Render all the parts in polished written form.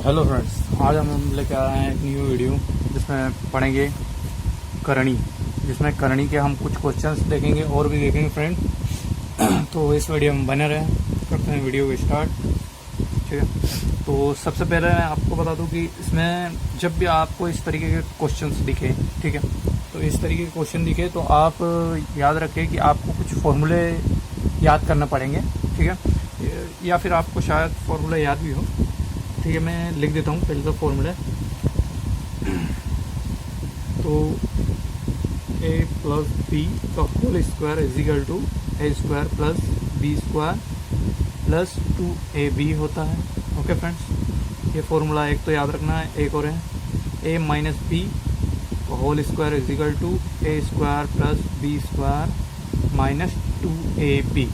Hello friends, आज हम लेकर आए हैं एक न्यू वीडियो जिसमें पढ़ेंगे करणी, जिसमें करणी के हम कुछ क्वेश्चंस देखेंगे और भी देखेंगे फ्रेंड। तो इस वीडियो में बने रहें, करते हैं वीडियो को स्टार्ट। ठीक है, तो सबसे पहले मैं आपको बता दूं कि इसमें जब भी आपको इस तरीके के क्वेश्चंस दिखे, ठीक है, तो इस तरीके के क्वेश्चन दिखे तो आप याद रखें कि आपको कुछ फॉर्मूले याद करने पड़ेंगे। ठीक है, या फिर आपको शायद फॉर्मूला याद भी हो। ठीक है, मैं लिख देता हूँ पहले तो फॉर्मूला। तो a प्लस बी का whole square is equal to a square plus b square plus 2ab होता है। ओके फ्रेंड्स, ये फॉर्मूला एक तो याद रखना है, एक और है a माइनस बी का whole square is equal to a square plus b square minus 2ab।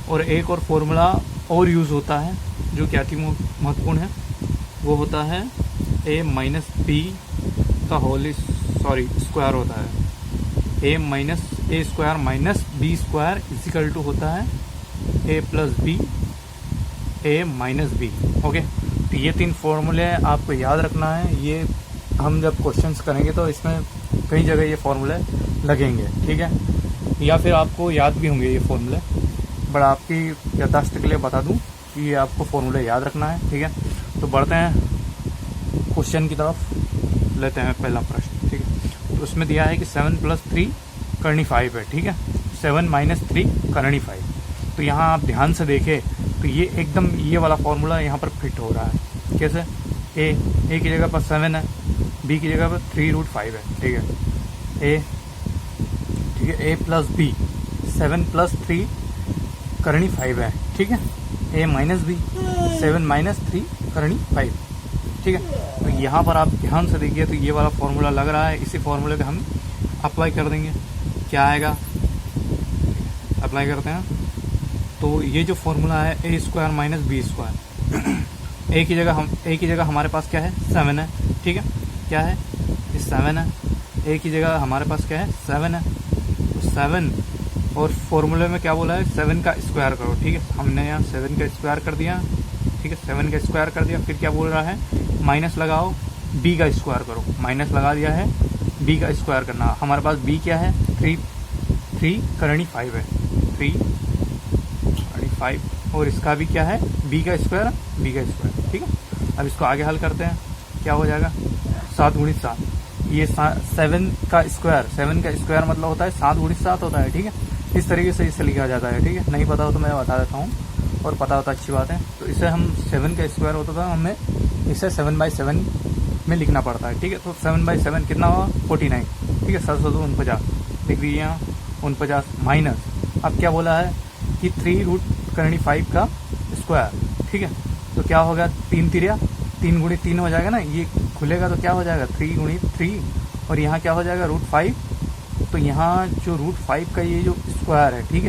और एक और फॉर्मूला और यूज़ होता है जो कि अति महत्वपूर्ण है, वो होता है a माइनस बी का होल स्क्वायर होता है a square minus b square is equal to होता है a plus b a minus b. Okay, तो ये तीन फॉर्मूले आपको याद रखना है। ये हम जब क्वेश्चंस करेंगे तो इसमें कई जगह ये फॉर्मूले लगेंगे। ठीक है, या फिर आपको याद भी होंगे ये फॉर्मूले, बट आपकी याददाश्त के लिए बता दूं कि ये आपको फॉर्मूले याद रखना है। ठीक है, तो बढ़ते हैं क्वेश्चन की तरफ, लेते हैं पहला प्रश्न। ठीक है, तो उसमें दिया है कि 7 प्लस 3 करनी 5 है। ठीक है, 7 माइनस 3 करनी 5। तो यहाँ आप ध्यान से देखें तो ये एकदम ये वाला फॉर्मूला यहाँ पर फिट हो रहा है। कैसे? ए की जगह पर 7 है, बी की जगह पर 3√5 है। ठीक है, ए प्लस बी 7 प्लस 3 करनी 5 है। ठीक है, ए माइनस बी 7 माइनस 3 करनी 5। ठीक है, तो यहाँ पर आप ध्यान से देखिए तो ये वाला फॉर्मूला लग रहा है। इसी फॉर्मूले पे हम अप्लाई कर देंगे, क्या आएगा, अप्लाई करते हैं। तो ये जो फॉर्मूला है ए स्क्वायर माइनस बी स्क्वायर, ए की जगह हमारे पास क्या है, 7 है। ठीक है, क्या है, ये 7 है। ए की जगह हमारे पास क्या है, 7 है। तो 7 और फॉर्मूले में क्या बोला है, 7 का स्क्वायर करो। ठीक है, हमने यहाँ 7 का स्क्वायर कर दिया। ठीक है, 7 का स्क्वायर कर दिया। फिर क्या बोल रहा है, माइनस लगाओ, b का स्क्वायर करो। माइनस लगा दिया है, b का स्क्वायर करना। हमारे पास b क्या है, 3 करनी 5 है, 3 करनी 5। और इसका भी क्या है, b का स्क्वायर। ठीक है, अब इसको आगे हल करते हैं, क्या हो जाएगा, 7 गुणित 7। ये 7 का स्क्वायर मतलब होता है 7 गुणित 7 होता है। ठीक है, इस तरीके से इसे लिखा जाता है। ठीक है, नहीं पता हो तो मैं बता देता हूँ, और पता होता अच्छी बात है। तो इसे हम 7 का स्क्वायर होता था, हमें इसे 7/7 में लिखना पड़ता है। ठीक है, तो 7/7 कितना हुआ, 49। ठीक है, 749 लिख दीजिए यहाँ, 49 माइनस, अब क्या बोला है कि 3√5 का स्क्वायर। ठीक है, तो क्या होगा, 3 गुणित 3 हो जाएगा ना, ये खुलेगा तो क्या हो जाएगा, 3 गुणित 3, और यहाँ क्या हो जाएगा, √5। तो यहाँ जो √5 का ये जो स्क्वायर है, ठीक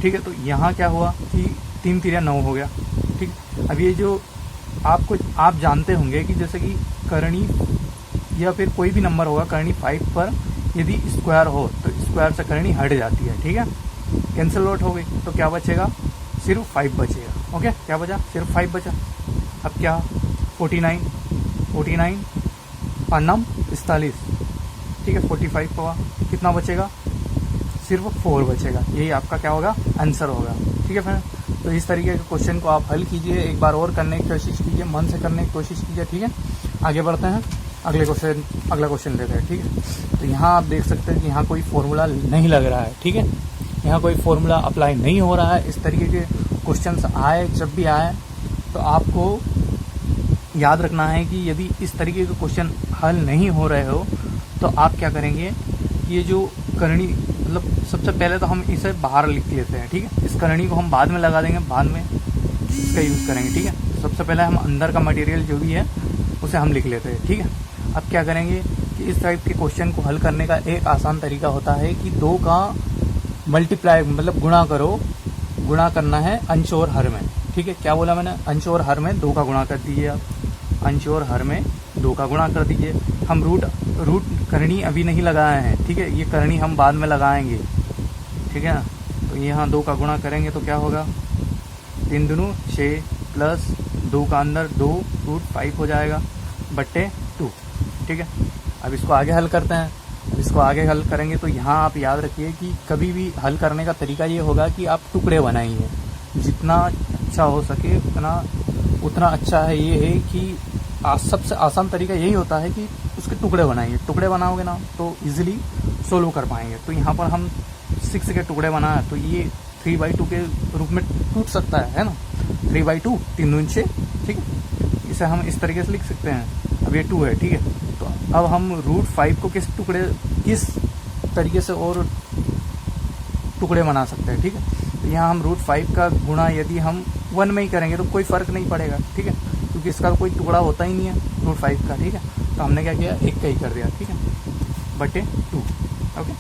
है, तो यहाँ क्या हुआ कि 3 3 9 हो गया। ठीक, अब ये जो आप जानते होंगे कि जैसे कि करणी या फिर कोई भी नंबर होगा, करणी 5 पर यदि स्क्वायर हो तो स्क्वायर से करणी हट जाती है। ठीक है, कैंसिल आउट हो गई, तो क्या बचेगा, सिर्फ 5 बचेगा। ओके, क्या बचा, सिर्फ 5 बचा। अब क्या, 49 और 9 45। ठीक है, 45 हुआ, कितना बचेगा, सिर्फ 4 बचेगा। यही आपका क्या होगा, आंसर होगा। ठीक है फ्रेंड, तो इस तरीके के क्वेश्चन को आप हल कीजिए, एक बार और करने की कोशिश कीजिए, मन से करने की कोशिश कीजिए। ठीक है, आगे बढ़ते हैं, अगला क्वेश्चन लेते हैं। ठीक है, तो यहाँ आप देख सकते हैं कि यहाँ कोई फॉर्मूला नहीं लग रहा है। ठीक है, यहाँ कोई फॉर्मूला अप्लाई नहीं हो रहा है। इस तरीके के क्वेश्चन आए, जब भी आए तो आपको याद रखना है कि यदि इस तरीके के क्वेश्चन हल नहीं हो रहे हो तो आप क्या करेंगे, ये जो करणी मतलब सबसे पहले तो हम इसे बाहर लिख लेते हैं। ठीक है, इस करणी को हम बाद में लगा देंगे, बाद में इसका यूज़ करेंगे। ठीक है, सबसे पहले हम अंदर का मटेरियल जो भी है उसे हम लिख लेते हैं। ठीक है, अब क्या करेंगे कि इस टाइप के क्वेश्चन को हल करने का एक आसान तरीका होता है कि 2 का मल्टीप्लाई मतलब गुणा करना है अंश और हर में। ठीक है, क्या बोला मैंने, अंश और हर में 2 का गुणा कर दीजिए आप, अंश और हर में 2 का गुणा कर दीजिए। हम रूट करणी अभी नहीं लगाए हैं। ठीक है, ये करणी हम बाद में लगाएंगे। ठीक है, तो यहाँ 2 का गुणा करेंगे तो क्या होगा, 3 दूनी 6 प्लस 2 का अंदर 2 रूट 5 हो जाएगा बट्टे 2। ठीक है, अब इसको आगे हल करते हैं। अब इसको आगे हल करेंगे तो यहाँ आप याद रखिए कि कभी भी हल करने का तरीका ये होगा कि आप टुकड़े बनाइए, जितना अच्छा हो सके उतना अच्छा है। ये है कि सबसे आसान तरीका यही होता है कि उसके टुकड़े बनाइए। टुकड़े बनाओगे ना तो इजीली सोल्व कर पाएंगे। तो यहाँ पर हम 6 के टुकड़े बनाए तो ये 3/2 के रूप में टूट सकता है ना। 3/2 3 दूनी 6। ठीक है, इसे हम इस तरीके से लिख सकते हैं। अब ये 2 है। ठीक है, तो अब हम रूट 5 को किस तरीके से और टुकड़े बना सकते हैं। ठीक है, तो यहाँ हम रूट 5 का गुणा यदि हम 1 में ही करेंगे तो कोई फ़र्क नहीं पड़ेगा। ठीक है, क्योंकि इसका कोई टुकड़ा होता ही नहीं है रूट 5 का। ठीक है, तो हमने क्या किया, 1 का ही कर दिया। ठीक है, बटे 2। ओके,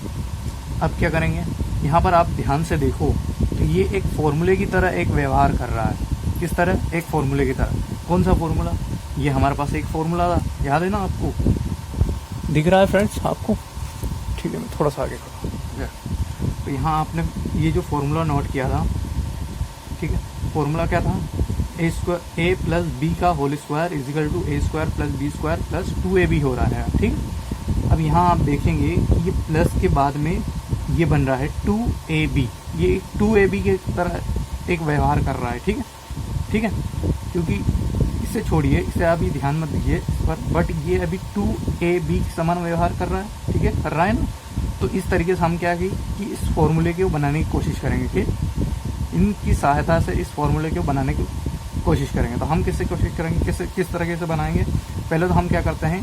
अब क्या करेंगे, यहाँ पर आप ध्यान से देखो तो ये एक फॉर्मूले की तरह एक व्यवहार कर रहा है। किस तरह, एक फॉर्मूले की तरह। कौन सा फॉर्मूला, ये हमारे पास एक फॉर्मूला था, याद है ना आपको, दिख रहा है फ्रेंड्स आपको। ठीक है, मैं थोड़ा सा आगे करूँ। तो यहाँ आपने ये जो फॉर्मूला नोट किया था, ठीक है, फॉर्मूला क्या था, a प्लस बी का whole square is equal to a square plus b square plus 2ab हो रहा है। ठीक, अब यहाँ आप देखेंगे कि ये प्लस के बाद में ये बन रहा है 2ab। ये 2ab के तरह एक व्यवहार कर रहा है। ठीक है, ठीक है, क्योंकि इसे छोड़िए, इसे अभी ध्यान मत दीजिए इस पर, बट ये अभी 2ab के समान व्यवहार कर रहा है। ठीक है, कर रहा है ना। तो इस तरीके से हम क्या कि इस फॉर्मूले को बनाने की कोशिश करेंगे कि इनकी सहायता से इस फॉर्मूले को बनाने की कोशिश करेंगे। तो हम किससे कोशिश करेंगे, किस तरीके से बनाएंगे। पहले तो हम क्या करते हैं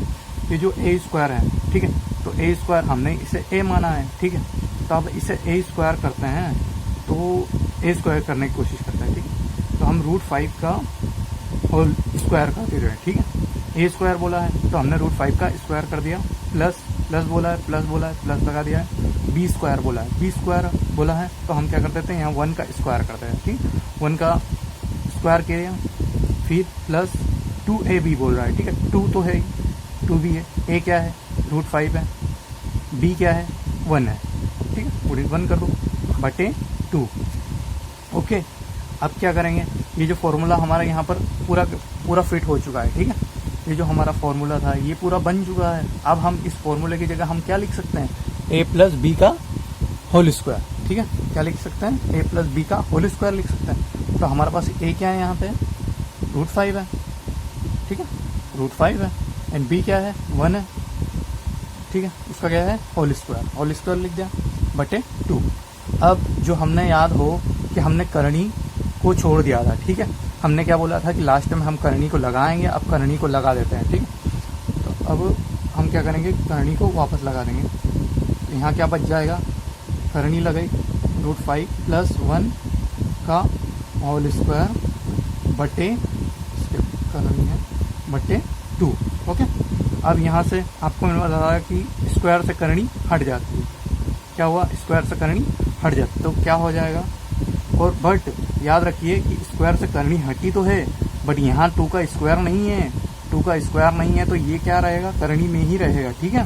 कि जो a स्क्वायर है, ठीक है, तो a स्क्वायर हमने इसे a माना है। ठीक है, तो अब इसे a स्क्वायर करते हैं तो a स्क्वायर करने की कोशिश करते हैं। ठीक है, तो हम रूट 5 का होल स्क्वायर कर दे रहे हैं। ठीक है, a स्क्वायर बोला है तो हमने रूट 5 का स्क्वायर कर दिया, प्लस बोला है, प्लस लगा दिया है, बी स्क्वायर बोला है, बी स्क्वायर बोला है तो हम क्या कर देते हैं, यहाँ 1 का स्क्वायर करते हैं। ठीक, 1 का स्क्वायर किया, फिर प्लस 2ab बोल रहा है। ठीक है, 2 तो है, 2 भी है, a क्या है, रूट 5 है, b क्या है, 1 है। ठीक है, पूरी 1 कर दो बटे 2। ओके, अब क्या करेंगे, ये जो फॉर्मूला हमारा यहाँ पर पूरा फिट हो चुका है। ठीक है, ये जो हमारा फॉर्मूला था ये पूरा बन चुका है। अब हम इस फॉर्मूले की जगह हम क्या लिख सकते हैं, a प्लस बी का होल स्क्वायर। ठीक है, क्या लिख सकते हैं, a प्लस बी का होल स्क्वायर लिख सकते हैं। तो हमारे पास a क्या है, यहाँ पे रूट 5 है। ठीक है, रूट 5 है, एंड b क्या है, 1 है। ठीक है, उसका क्या है, होल स्क्वायर लिख दिया बटे 2। अब जो हमने याद हो कि हमने करणी को छोड़ दिया था। ठीक है, हमने क्या बोला था कि लास्ट में हम करणी को लगाएंगे, अब करणी को लगा देते हैं। ठीक है, तो अब हम क्या करेंगे, करणी को वापस लगा देंगे। तो यहाँ क्या बच जाएगा, करणी लगाई रूट 5 प्लस 1 का होल स्क्वायर बटे करणी है बटे 2। ओके, अब यहाँ से आपको मैंने बताया कि स्क्वायर से करणी हट जाती है। क्या हुआ, स्क्वायर से करणी हट जाती, तो क्या हो जाएगा, और बट याद रखिए कि स्क्वायर से करणी हटी तो है, बट यहाँ 2 का स्क्वायर नहीं है। 2 का स्क्वायर नहीं है तो ये क्या रहेगा, करणी में ही रहेगा। ठीक है,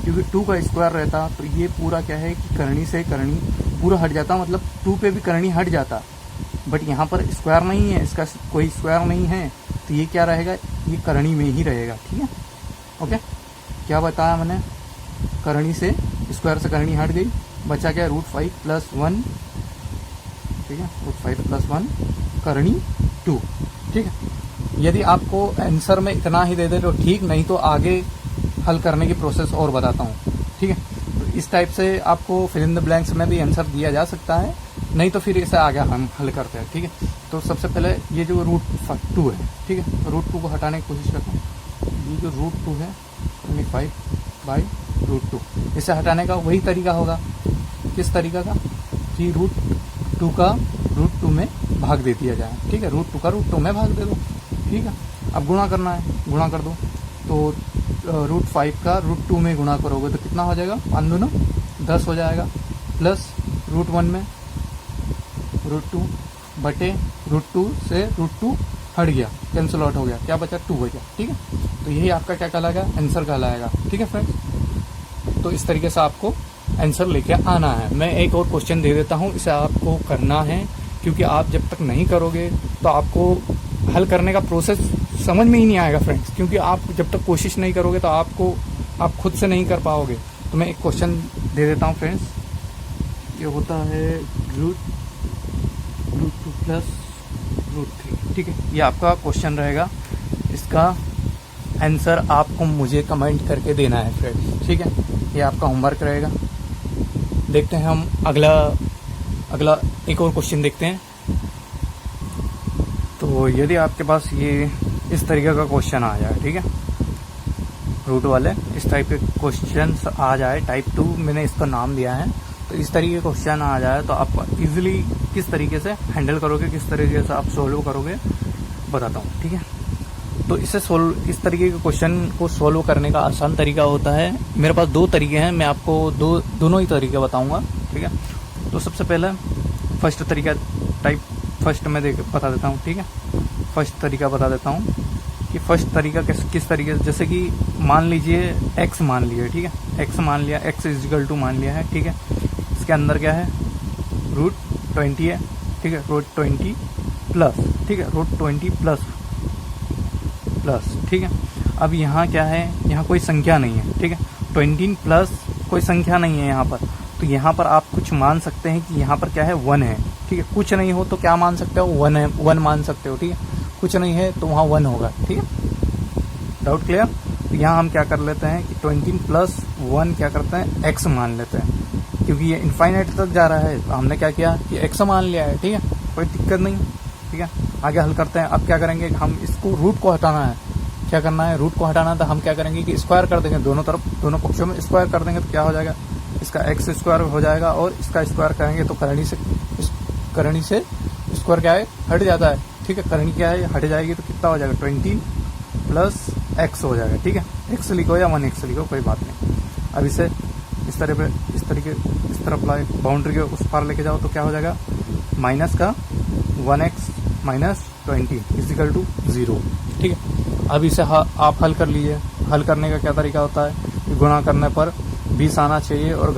क्योंकि 2 का स्क्वायर रहता तो ये पूरा क्या है कि करणी से करणी पूरा हट जाता, मतलब 2 पे भी करणी हट जाता। बट यहाँ पर स्क्वायर नहीं है, इसका कोई स्क्वायर नहीं है, तो ये क्या रहेगा, ये करणी में ही रहेगा। ठीक है, ओके, क्या बताया मैंने, करणी से स्क्वायर से करणी हट गई, बचा क्या, रूट 5 प्लस 1। ठीक है, रूट 5 प्लस 1 करणी 2। ठीक है, यदि आपको आंसर में इतना ही दे दे तो ठीक, नहीं तो आगे हल करने की प्रोसेस और बताता हूँ। ठीक है, तो इस टाइप से आपको फिल इन द ब्लैंक्स में भी आंसर दिया जा सकता है, नहीं तो फिर इसे आगे हम हल करते हैं। ठीक है, तो सबसे पहले ये जो रूट 2 है, ठीक है, रूट 2 को हटाने की कोशिश करता हूँ। ये जो रूट 2 है 25/√2, इसे हटाने का वही तरीका होगा, किस तरीका का, कि रूट 2 का रूट 2 में भाग दे दिया जाए। ठीक है, रूट 2 का रूट 2 में भाग दे दो। ठीक है, अब गुणा करना है, गुणा कर दो, तो रूट 5 का रूट 2 में गुणा करोगे तो कितना हो जाएगा, 5 दूना 10 हो जाएगा, प्लस रूट 1 में रूट 2 बटे रूट 2 से रूट 2 हट गया, कैंसिल आउट हो गया, क्या बचा, 2 बचा। ठीक है, तो यही आपका क्या कहलाएगा, आंसर कहलाएगा। ठीक है फ्रेंड्स, तो इस तरीके से आपको आंसर लेके आना है। मैं एक और क्वेश्चन दे देता हूँ, इसे आपको करना है, क्योंकि आप जब तक नहीं करोगे तो आपको हल करने का प्रोसेस समझ में ही नहीं आएगा फ्रेंड्स, क्योंकि आप जब तक कोशिश नहीं करोगे तो आप खुद से नहीं कर पाओगे। तो मैं एक क्वेश्चन दे देता हूँ फ्रेंड्स, ये होता है रूट 2 प्लस रूट 3, ठीक है। ये आपका क्वेश्चन रहेगा, इसका आंसर आपको मुझे कमेंट करके देना है फ्रेंड्स, ठीक है। ये आपका होमवर्क रहेगा। देखते हैं हम अगला एक और क्वेश्चन देखते हैं। तो यदि आपके पास ये इस तरीके का क्वेश्चन आ जाए, ठीक है, रूट वाले इस टाइप के क्वेश्चन आ जाए, टाइप 2 मैंने इसका नाम दिया है, तो इस तरीके का क्वेश्चन आ जाए तो आप इजीली किस तरीके से हैंडल करोगे, किस तरीके से आप सोल्व करोगे बताता हूँ, ठीक है। तो इस तरीके के क्वेश्चन को सोल्व करने का आसान तरीका होता है। मेरे पास 2 तरीके हैं, मैं आपको दोनों ही तरीके बताऊंगा, ठीक है। तो सबसे पहले फर्स्ट तरीका फर्स्ट में बता देता हूँ, ठीक है। फर्स्ट तरीका बता देता हूँ कि फर्स्ट तरीका किस तरीके से, जैसे कि मान लीजिए x मान लिया, ठीक है, x मान लिया, x इजिकल टू मान लिया है, ठीक है। इसके अंदर क्या है, रूट 20 है, ठीक है, रूट 20 प्लस, ठीक है, रूट 20 प्लस, ठीक है। अब यहाँ क्या है, यहाँ कोई संख्या नहीं है, ठीक है, 20 प्लस कोई संख्या नहीं है यहाँ पर, तो यहाँ पर आप कुछ मान सकते हैं कि यहाँ पर क्या है, 1 है, ठीक है। कुछ नहीं हो तो क्या मान सकते हो, 1 है, 1 मान सकते हो, ठीक है। कुछ नहीं है तो वहाँ 1 होगा, ठीक है। Doubt clear. तो यहाँ हम क्या कर लेते हैं कि 20 प्लस 1 क्या करते हैं, x मान लेते हैं, क्योंकि ये इनफाइनाइट तक जा रहा है, तो हमने क्या किया कि x मान लिया है, ठीक है, कोई दिक्कत नहीं, ठीक है। आगे हल करते हैं। अब क्या करेंगे, हम इसको रूट को हटाना है, क्या करना है, रूट को हटाना, तो हम क्या करेंगे कि स्क्वायर कर देंगे, दोनों तरफ, दोनों पक्षों में स्क्वायर कर देंगे, तो क्या हो जाएगा, इसका x स्क्वायर हो जाएगा और इसका स्क्वायर करेंगे तो करनी से स्क्वायर क्या है, हट जाता है, ठीक है। करनी क्या है, हट जाएगी तो कितना हो जाएगा, 20 प्लस x हो जाएगा, ठीक है। x लिखो या 1x लिखो, कोई बात नहीं। अब इसे इस तरह अप्लाई, बाउंड्री के उस पार लेके जाओ तो क्या हो जाएगा, माइनस का 1x माइनस 20 इजिकल टू 0, ठीक है। अब इसे आप हल कर लीजिए। हल करने का क्या तरीका होता है कि गुणा करने पर 20 आना चाहिए और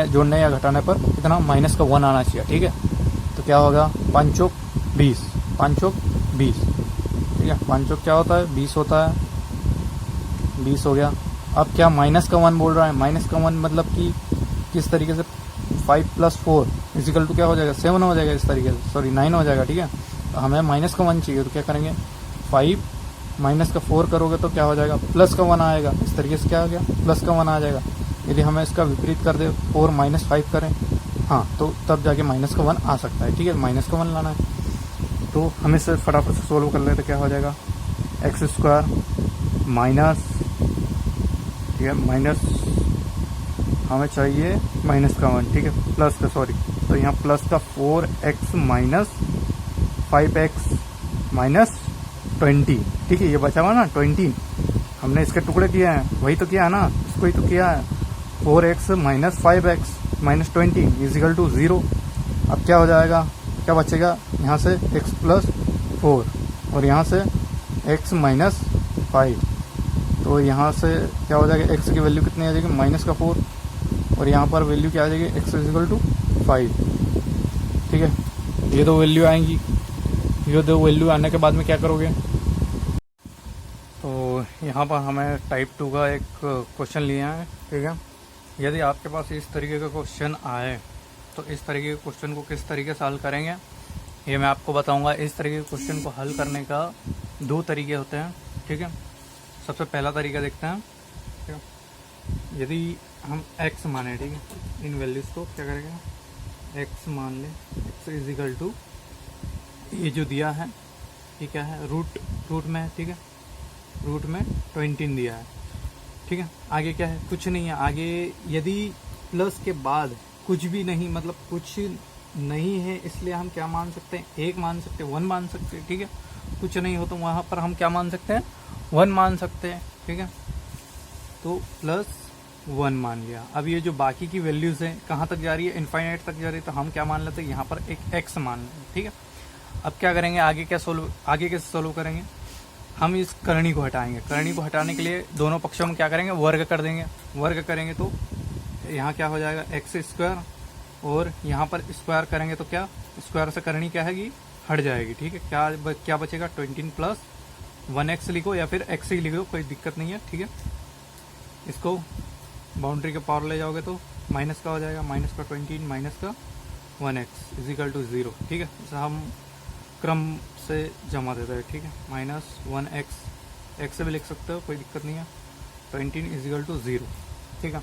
जोड़ने या घटाने पर कितना, माइनस का 1 आना चाहिए, ठीक है। तो क्या होगा, 5 चौक 20, 5 चौक 20, ठीक है। 5 चौक क्या होता है, 20 होता है, 20 हो गया। अब क्या माइनस का 1 बोल रहा है, माइनस का 1 मतलब कि किस तरीके से, 5 प्लस 4 इजिकल टू क्या हो जाएगा, 7 हो जाएगा, इस तरीके से, सॉरी 9 हो जाएगा, ठीक है। तो हमें माइनस का 1 चाहिए, तो क्या करेंगे, 5 माइनस का 4 करोगे तो क्या हो जाएगा, प्लस का 1 आएगा, इस तरीके से क्या हो गया, प्लस का 1 आ जाएगा। यदि हमें इसका विपरीत कर दे, 4 माइनस 5 करें, हाँ, तो तब जाके माइनस का 1 आ सकता है, ठीक है। माइनस का 1 लाना है, तो हम इसे फटाफट से सोल्व कर लेते, क्या हो जाएगा, एक्स स्क्वायर माइनस, ठीक है, माइनस हमें चाहिए माइनस का 1, ठीक है, प्लस का, सॉरी, तो यहाँ प्लस का 4x माइनस 5x माइनस 20, ठीक है। ये बचा हुआ ना 20, हमने इसके टुकड़े किए हैं, वही तो किया है ना, इसको ही तो किया है, 4x minus 5x minus 20 is equal to 0। अब क्या हो जाएगा, क्या बचेगा, यहाँ से x प्लस 4 और यहाँ से x माइनस 5, तो यहाँ से क्या हो जाएगा, x की वैल्यू कितनी आ जाएगी, माइनस का 4, और यहाँ पर वैल्यू क्या आ जाएगी, x इजिकल टू 5, ठीक है। ये 2 वैल्यू आएंगी, ये 2 वैल्यू आने के बाद में क्या करोगे, तो यहाँ पर हमें टाइप 2 का एक क्वेश्चन लिया है, ठीक है। यदि आपके पास इस तरीके का क्वेश्चन आए तो इस तरीके के क्वेश्चन को किस तरीके से हल करेंगे ये मैं आपको बताऊंगा। इस तरीके के क्वेश्चन को हल करने का 2 तरीके होते हैं, ठीक है। सबसे पहला तरीका देखते हैं, ठीक है। यदि हम x माने, ठीक है, इन वैल्यूज़ को क्या करेंगे, x मान लें, x इजिकल टू ये जो दिया है ये क्या है, रूट में है, ठीक है, रूट में 20 दिया है, ठीक है। आगे क्या है, कुछ नहीं है। आगे यदि प्लस के बाद कुछ भी नहीं, मतलब कुछ नहीं है, इसलिए हम क्या मान सकते हैं, 1 मान सकते हैं, 1 मान सकते हैं, ठीक है। कुछ नहीं हो तो वहाँ पर हम क्या मान सकते हैं, 1 मान सकते हैं, ठीक है। तो प्लस 1 मान लिया। अब ये जो बाकी की वैल्यूज़ हैं कहाँ तक जा रही है, इनफाइनाइट तक जा रही है, तो हम क्या मान लेते हैं, यहाँ पर एक x मान लें, ठीक है। अब क्या करेंगे, आगे कैसे सोल्व करेंगे, हम इस करनी को हटाएंगे। करनी को हटाने के लिए दोनों पक्षों में क्या करेंगे, वर्ग कर देंगे। वर्ग करेंगे तो यहाँ क्या हो जाएगा, एक्स स्क्वायर, और यहाँ पर स्क्वायर करेंगे तो क्या, स्क्वायर से करनी क्या है, हट जाएगी। ठीक है, क्या बचेगा 20 प्लस 1x लिखो या फिर x ही लिखो, कोई दिक्कत नहीं है। ठीक है, इसको बाउंड्री के पावर ले जाओगे तो माइनस का हो जाएगा, माइनस का 20 माइनस का 1x इजिकल टू 0। ठीक है, इसे हम क्रम से जमा देते हैं। ठीक है, माइनस 1x, x से भी लिख सकते हो, कोई दिक्कत नहीं है। 20 इजिकल टू 0। ठीक है,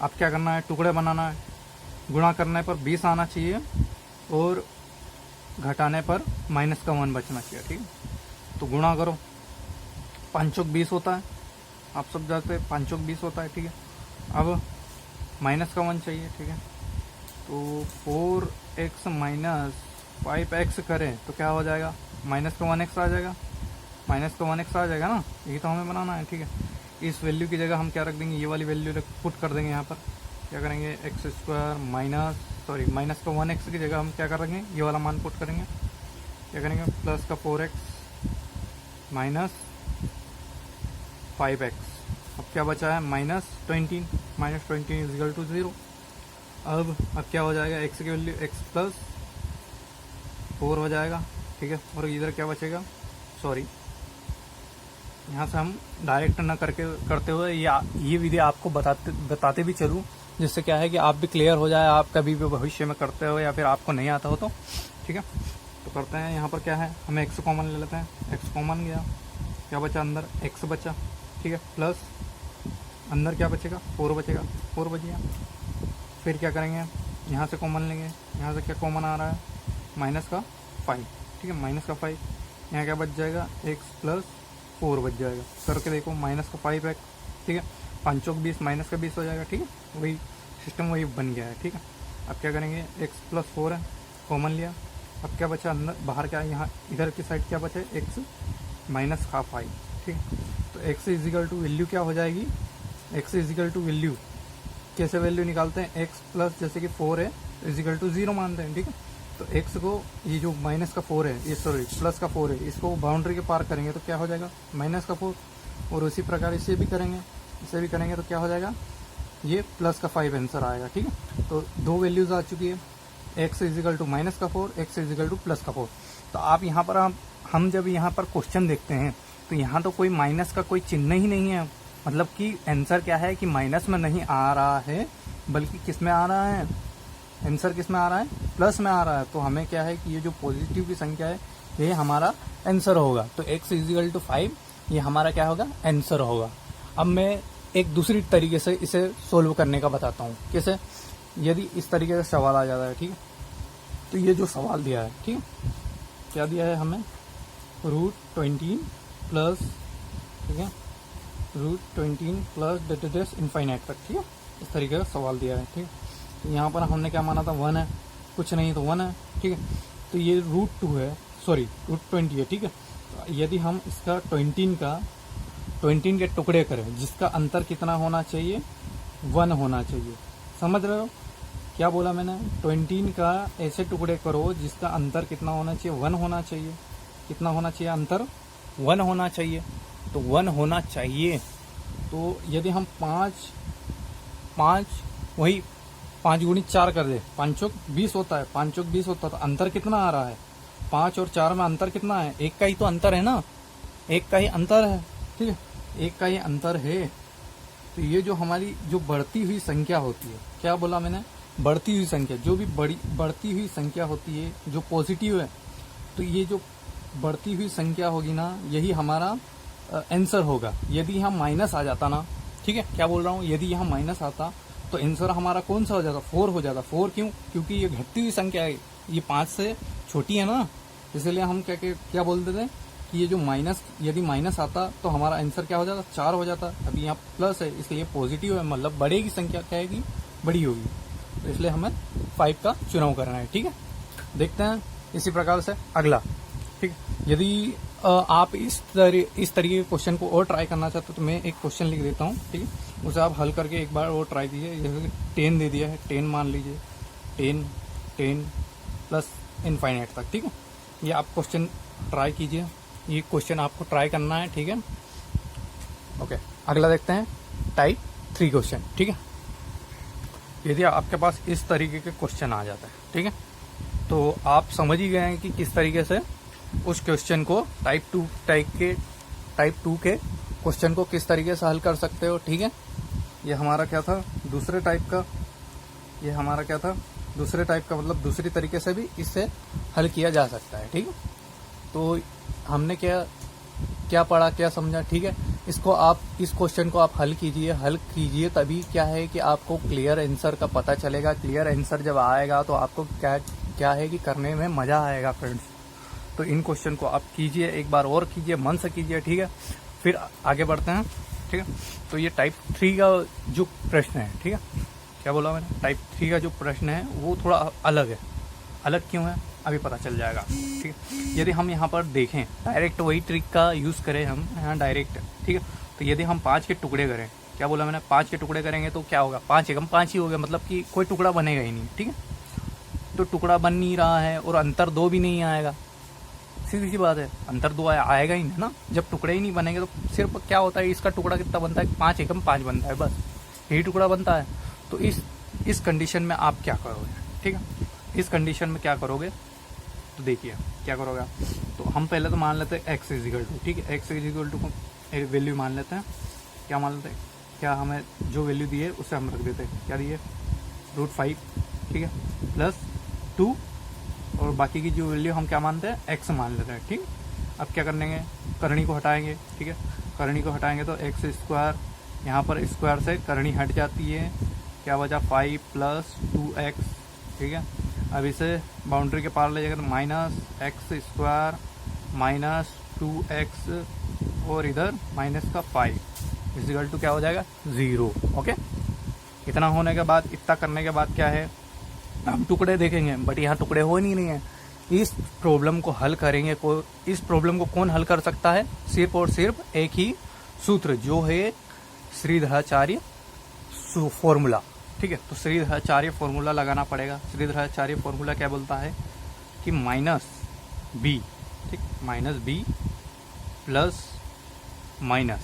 अब क्या करना है, टुकड़े बनाना है। गुणा करने पर 20 आना चाहिए और घटाने पर माइनस का 1 बचना चाहिए। ठीक है, तो गुणा करो, 5 चौक 20 होता है, आप सब जानते हैं 5 चौक 20 होता है। ठीक है, अब माइनस का 1 चाहिए। ठीक है, तो 4x माइनस 5x करें तो क्या हो जाएगा, माइनस का 1x आ जाएगा, माइनस का 1x आ जाएगा ना, यही तो हमें बनाना है। ठीक है, इस वैल्यू की जगह हम क्या रख देंगे, ये वाली वैल्यू पुट कर देंगे। यहाँ पर क्या करेंगे, एक्स स्क्वायर माइनस का 1x की जगह हम क्या करेंगे, ये वाला मान पुट करेंगे। क्या करेंगे, प्लस का 4x माइनस 5x। अब क्या बचा है, माइनस 20 इजिकल टू 0। अब क्या हो जाएगा, x की वैल्यू x प्लस 4 हो जाएगा। ठीक है, और इधर क्या बचेगा, सॉरी यहाँ से हम डायरेक्ट ना करते हुए ये विधि आपको बताते भी चलूँ, जिससे क्या है कि आप भी क्लियर हो जाए, आप कभी भी भविष्य में करते हो या फिर आपको नहीं आता हो तो। ठीक है, तो करते हैं। यहाँ पर क्या है, हमें x कॉमन ले लेते हैं, x कॉमन गया, क्या बचा अंदर, x बचा। ठीक है, प्लस अंदर क्या बचेगा, 4 बचेगा, 4 बच गया। फिर क्या करेंगे, यहाँ से कॉमन लेंगे, यहाँ से क्या कॉमन आ रहा है, माइनस का 5। ठीक है, माइनस का 5, यहाँ क्या बच जाएगा, x प्लस 4 बच जाएगा। करके देखो, माइनस का 5x। ठीक है, 5 चौक 20 माइनस का 20 हो जाएगा। ठीक है, वही सिस्टम वही बन गया है। ठीक है, अब क्या करेंगे, x प्लस 4 है, कॉमन लिया। अब क्या बचा अंदर, बाहर क्या, यहाँ इधर की साइड क्या बचे, x माइनस का 5। ठीक है, तो x इजिकल टू वैल्यू क्या हो जाएगी, x इजिकल टू वैल्यू कैसे वैल्यू निकालते हैं, x प्लस जैसे कि 4 है इजिकल टू 0 मानते हैं। ठीक है, तो x को ये जो माइनस का 4 है, ये सॉरी प्लस का 4 है, इसको बाउंड्री के पार करेंगे तो क्या हो जाएगा, माइनस का 4। और उसी प्रकार इसे भी करेंगे तो क्या हो जाएगा, ये प्लस का 5 आंसर आएगा। ठीक है, तो 2 वैल्यूज आ चुकी है, x इजिकल टू माइनस का 4, x इजिकल टू प्लस का 4। तो आप यहाँ पर हम जब यहाँ पर क्वेश्चन देखते हैं तो यहाँ तो कोई माइनस का कोई चिन्ह ही नहीं है, मतलब कि आंसर क्या है कि माइनस में नहीं आ रहा है, बल्कि किस में आ रहा है, आंसर किस में आ रहा है, प्लस में आ रहा है। तो हमें क्या है कि ये जो पॉजिटिव की संख्या है ये हमारा आंसर होगा। तो x इजिकल टू 5 ये हमारा क्या होगा, आंसर होगा। अब मैं एक दूसरी तरीके से इसे सोल्व करने का बताता हूँ। कैसे, यदि इस तरीके से सवाल आ जाता है, ठीक है, तो ये जो सवाल दिया है, ठीक है, क्या दिया है हमें, √20 प्लस, ठीक है, √20 प्लस डेट इनफाइनाइट तक। ठीक है, इस तरीके का सवाल दिया है। ठीक है, तो यहाँ पर हमने क्या माना था, 1 है, कुछ नहीं तो 1 है। ठीक है, तो ये √2 है, सॉरी √20 है। ठीक है, तो यदि हम इसका 20 के टुकड़े करें, जिसका अंतर कितना होना चाहिए, 1 होना चाहिए। समझ रहे हो क्या बोला मैंने, 20 का ऐसे टुकड़े करो जिसका अंतर कितना होना चाहिए, 1 होना चाहिए। कितना होना चाहिए अंतर, 1 होना चाहिए। तो 1 होना चाहिए। तो यदि हम 5 वही 5 गुणित 4 कर दे, 5 चौक 20 होता है, 5 चौक 20 होता है, तो अंतर कितना आ रहा है, 5 और 4 में अंतर कितना है, 1 का ही तो अंतर है ना, 1 का ही अंतर है। ठीक है, 1 का ही अंतर है। तो ये जो हमारी जो बढ़ती हुई संख्या होती है, क्या बोला मैंने, बढ़ती हुई संख्या, जो भी बढ़ती हुई संख्या होती है जो पॉजिटिव है, तो ये जो बढ़ती हुई संख्या होगी ना, यही हमारा आंसर होगा। यदि यहाँ माइनस आ जाता ना, ठीक है, क्या बोल रहा हूँ, यदि यहाँ माइनस आता तो आंसर हमारा कौन सा हो जाता, 4 हो जाता। 4 क्यों, क्योंकि ये घटती हुई संख्या है, ये 5 से छोटी है ना, इसलिए हम क्या बोलते थे कि ये जो यदि माइनस आता तो हमारा आंसर क्या हो जाता, 4 हो जाता। अभी यहाँ प्लस है इसलिए पॉजिटिव है, मतलब बढ़ेगी संख्या, क्या है बड़ी होगी, तो इसलिए हमें 5 का चुनाव करना है। ठीक है, देखते हैं इसी प्रकार से अगला। ठीक, यदि आप इस तरीके के क्वेश्चन को और ट्राई करना चाहते हो तो मैं एक क्वेश्चन लिख देता हूँ। ठीक है, उसे आप हल करके एक बार और ट्राई कीजिए। जैसे 10 दे दिया है, 10 मान लीजिए, 10 प्लस इनफाइनाइट तक। ठीक है, ये आप क्वेश्चन ट्राई कीजिए, ये क्वेश्चन आपको ट्राई करना है। ठीक है, ओके, अगला देखते हैं टाइप 3 क्वेश्चन। ठीक है, यदि आपके पास इस तरीके के क्वेश्चन आ जाता है, ठीक है, तो आप समझ ही गए हैं कि किस तरीके से उस क्वेश्चन को टाइप टू के क्वेश्चन को किस तरीके से हल कर सकते हो। ठीक है, ये हमारा क्या था, दूसरे टाइप का, ये हमारा क्या था, दूसरे टाइप का, मतलब दूसरी तरीके से भी इससे हल किया जा सकता है। ठीक है, तो हमने क्या पढ़ा, क्या समझा। ठीक है, इसको आप, इस क्वेश्चन को आप हल कीजिए तभी क्या है कि आपको क्लियर आंसर का पता चलेगा। क्लियर आंसर जब आएगा तो आपको क्या है कि करने में मजा आएगा फ्रेंड्स। तो इन क्वेश्चन को आप कीजिए, एक बार और कीजिए, मन से कीजिए। ठीक है, फिर आगे बढ़ते हैं। ठीक है, तो ये टाइप 3 का जो प्रश्न है, ठीक है, क्या बोला मैंने, टाइप 3 का जो प्रश्न है वो थोड़ा अलग है। अलग क्यों है अभी पता चल जाएगा। ठीक है, यदि हम यहाँ पर देखें, डायरेक्ट वही ट्रिक का यूज़ करें हम यहाँ डायरेक्ट। ठीक है, तो यदि हम 5 के टुकड़े करें, क्या बोला मैंने, 5 के टुकड़े करेंगे तो क्या होगा, 5 एकम 5 ही हो गया, मतलब कि कोई टुकड़ा बनेगा ही नहीं। ठीक है, तो टुकड़ा बन नहीं रहा है और अंतर 2 भी नहीं आएगा। सीधी सी बात है, अंतर 2 आएगा ही नहीं ना, जब टुकड़े ही नहीं बनेंगे तो सिर्फ क्या होता है, इसका टुकड़ा कितना बनता है, 5 एकम 5 बनता है, बस यही टुकड़ा बनता है। तो इस कंडीशन में आप क्या करोगे। ठीक है, इस कंडीशन में क्या करोगे, तो देखिए क्या करोगे आप। तो हम पहले तो मान लेते हैं x इजिकल टू, ठीक है, x इजिकल टू को वैल्यू मान लेते हैं, क्या मान लेते हैं, क्या हमें जो वैल्यू दी है उसे हम रख देते हैं, क्या दिए, √5, ठीक है, प्लस 2, और बाकी की जो वैल्यू हम क्या मानते हैं, x मान लेते हैं। ठीक, अब क्या करेंगे, करनी को हटाएंगे। ठीक है, करनी को हटाएंगे तो x स्क्वायर, यहाँ पर स्क्वायर से करनी हट जाती है, क्या बचा 5 + 2x। ठीक है, अब इसे बाउंड्री के पार ले जाएगा तो -x² -2x और इधर -5 इजिकल टू क्या हो जाएगा, 0। ओके, इतना होने के बाद, इतना करने के बाद क्या है, हम टुकड़े देखेंगे, बट यहाँ टुकड़े हो नहीं रहे हैं। इस प्रॉब्लम को हल करेंगे, इस प्रॉब्लम को कौन हल कर सकता है, सिर्फ और सिर्फ एक ही सूत्र, जो है श्रीधराचार्य फॉर्मूला। ठीक है, तो श्रीधराचार्य फॉर्मूला लगाना पड़ेगा। श्रीधराचार्य फॉर्मूला क्या बोलता है कि -b, ठीक, -b प्लस माइनस,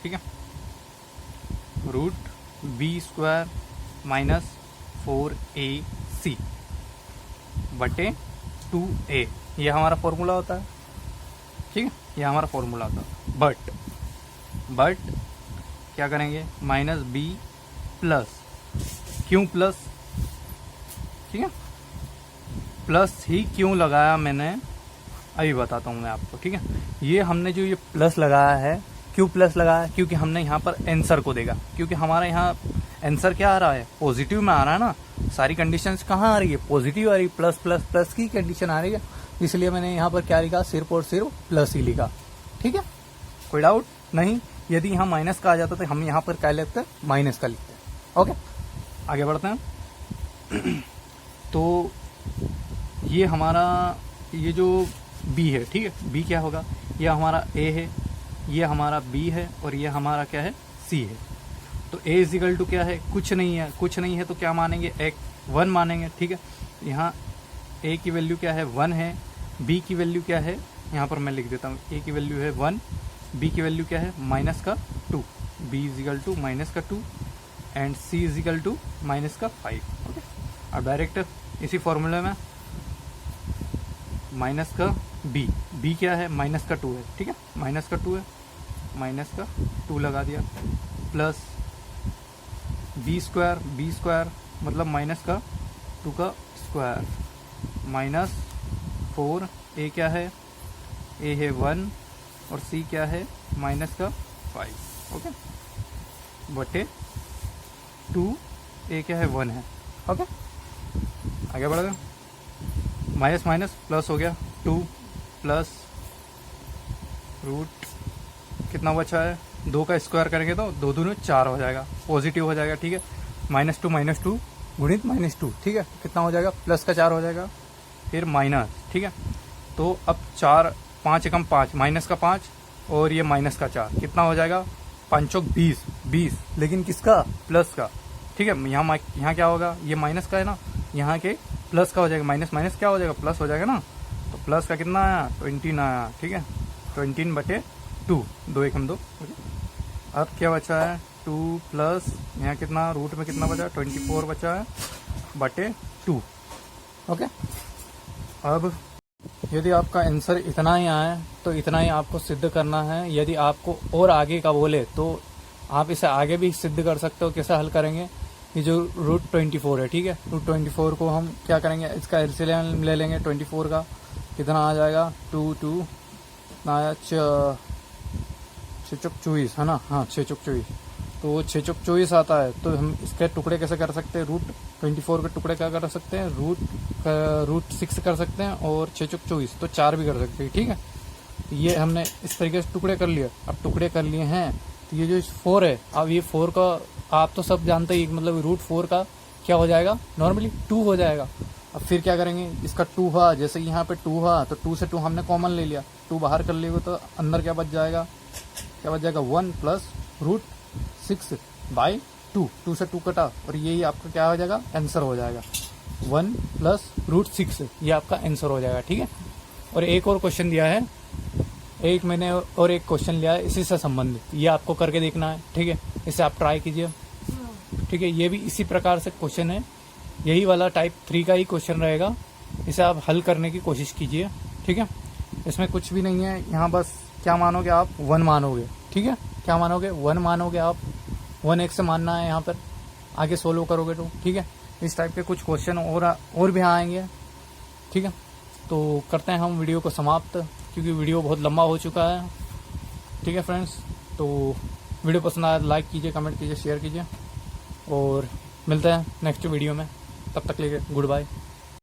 ठीक है, √b² -4ac बटे 2a, ये हमारा फॉर्मूला होता है। ठीक है, ये हमारा फॉर्मूला होता है। बट क्या करेंगे, -b प्लस, क्यों प्लस, ठीक है, प्लस ही क्यों लगाया मैंने अभी बताता हूँ मैं आपको। ठीक है, ये हमने जो ये प्लस लगाया है, क्यों प्लस लगाया, क्योंकि हमने यहाँ पर आंसर को देखा, क्योंकि हमारा यहाँ आंसर क्या आ रहा है, पॉजिटिव में आ रहा है ना, सारी कंडीशंस कहाँ आ रही है, पॉजिटिव आ रही है, प्लस प्लस प्लस की कंडीशन आ रही है, इसलिए मैंने यहाँ पर क्या लिखा, सिर्फ और सिर्फ प्लस ही लिखा। ठीक है, कोई डाउट नहीं। यदि यहाँ माइनस का आ जाता तो हम यहाँ पर क्या लिखते हैं, माइनस का लिखते हैं। ओके, आगे बढ़ते हैं। तो ये हमारा, ये जो b है, ठीक है, b क्या होगा, ये हमारा a है, ये हमारा b है, और ये हमारा क्या है, c है। तो a इजिकल टू क्या है, कुछ नहीं है, कुछ नहीं है तो क्या मानेंगे, 1 मानेंगे। ठीक है, यहाँ a की वैल्यू क्या है, 1 है, b की वैल्यू क्या है, यहाँ पर मैं लिख देता हूँ, a की वैल्यू है 1, b की वैल्यू क्या है, -2, b is equal to -2 and c is equal to -5। Okay, अब डायरेक्ट इसी फॉर्मूले में b क्या है, -2 है, ठीक है, -2 है, -2 लगा दिया, प्लस b² मतलब -2 का स्क्वायर, -4, a क्या है, a है 1 और c क्या है, -5। ओके, बटे 2, a क्या है, 1 है। ओके, आगे बढ़ गए, माइनस माइनस प्लस हो गया, 2 प्लस रूट कितना बचा है, 2 का स्क्वायर करेंगे तो 2 दूनी 4 हो जाएगा, पॉजिटिव हो जाएगा। ठीक है, -2 गुणित -2, ठीक है, कितना हो जाएगा, प्लस का 4 हो जाएगा, फिर माइनस। ठीक है, तो अब 4, 5 एकम 5, माइनस का 5 और ये माइनस का 4, कितना हो जाएगा, 5 चौक 20, लेकिन किसका, प्लस का। ठीक है, यहाँ क्या होगा, ये माइनस का है ना, यहाँ के प्लस का हो जाएगा, माइनस माइनस क्या हो जाएगा, प्लस हो जाएगा ना, तो प्लस का कितना आया, 20 आया। ठीक है, 20/2, 2 एकम 2। अब क्या बचा है, 2 प्लस यहाँ कितना, रूट में कितना बचा, 24 बचा है, बटे 2। ओके, अब यदि आपका आंसर इतना ही आए तो इतना ही आपको सिद्ध करना है। यदि आपको और आगे का बोले तो आप इसे आगे भी सिद्ध कर सकते हो। कैसे हल करेंगे, ये जो √24 है, ठीक है, √24 को हम क्या करेंगे, इसका एलसीएम ले लेंगे 24 का, कितना आ जाएगा 2 आया 6 चौक 24 है ना, हाँ 6 चौक 24, तो 6 चौक 24 आता है। तो हम इसके टुकड़े कैसे कर सकते हैं, √24 के टुकड़े क्या कर सकते हैं, √6 कर सकते हैं, और 6 चौक 24 तो 4 भी कर सकते हैं, ठीक है। तो ये हमने इस तरीके से टुकड़े कर लिए। अब टुकड़े कर लिए हैं तो ये जो 4 है, अब ये 4 का आप तो सब जानते ही, मतलब √4 का क्या हो जाएगा, नॉर्मली 2 हो जाएगा। अब फिर क्या करेंगे, इसका 2 हुआ, जैसे यहाँ पे 2 हुआ तो 2 से 2 हमने कॉमन ले लिया, 2 बाहर कर लिए तो अंदर क्या बच जाएगा, 1 प्लस √6/2, 2 से 2 कटा और यही आपका क्या हो जाएगा, आंसर हो जाएगा 1 प्लस √6, ये आपका आंसर हो जाएगा, ठीक है। और एक और क्वेश्चन दिया है, एक मैंने और एक क्वेश्चन लिया है इसी से संबंधित, ये आपको करके देखना है, ठीक है। इसे आप ट्राई कीजिए, ठीक है। ये भी इसी प्रकार से क्वेश्चन है, यही वाला टाइप 3 का ही क्वेश्चन रहेगा। इसे आप हल करने की कोशिश कीजिए, ठीक है। इसमें कुछ भी नहीं है, यहाँ बस क्या मानोगे आप, 1 मानोगे, ठीक है। क्या मानोगे, 1 मानोगे आप, 1 एक से मानना है यहाँ पर, आगे सोल्व करोगे तो, ठीक है। इस टाइप के कुछ क्वेश्चन और भी आएंगे, ठीक है। तो करते हैं हम वीडियो को समाप्त, क्योंकि वीडियो बहुत लंबा हो चुका है, ठीक है फ्रेंड्स। तो वीडियो पसंद आया लाइक कीजिए, कमेंट कीजिए, शेयर कीजिए, और मिलते हैं नेक्स्ट वीडियो में। तब तक के लिए गुड बाय।